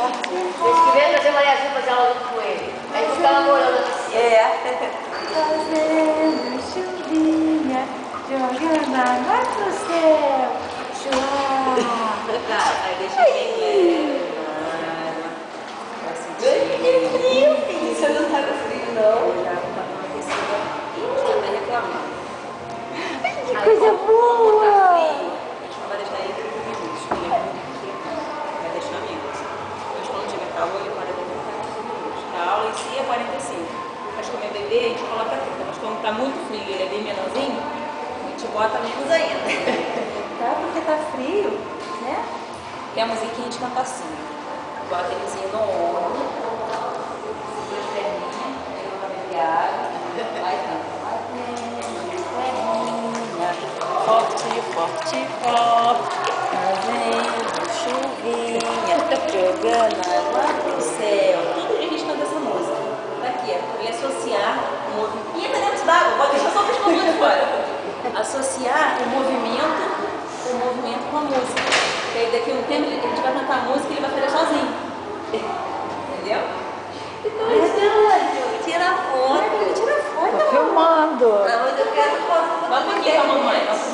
Mês que vem trazer Maria Azul fazer aula junto com ele. Aí fica namorando a piscina. Fazendo chuvinha, jogando água pro céu. Chua. Aí deixa quem Que frio, filho. Você não tá com frio, não? já tá com aquecida. Ih, você tá reclamando. Que coisa boa. A gente não vai deixar ele 30 minutos, ele é muito pequeno. Vai deixar menos. Mas quando tiver calor, ele para de até 15 minutos. A aula em si é 45. Mas como é bebê, a gente coloca 30. Mas quando tá muito frio e ele é bem menorzinho, a gente bota menos ainda. Tá, porque tá frio, né? Que a musiquinha de canta assim. Bota elezinho no ombro, segura as perninhas, ele vai beber água, vai canta. Forte, forte, forte, fazendo chuvinha, jogando água pro céu. Todo dia a gente canta essa música. Daqui, é para ele associar o movimento. Ih, tá dentro d'água, pode deixar só o pescoço de fora. Associar o movimento com a música. Porque aí daqui a um tempo a gente vai cantar a música e ele vai fazer sozinho. Entendeu? Então, tira foto. Tira foto. Tô filmando. Não, mas eu quero foto. Vamos aqui com a mamãe.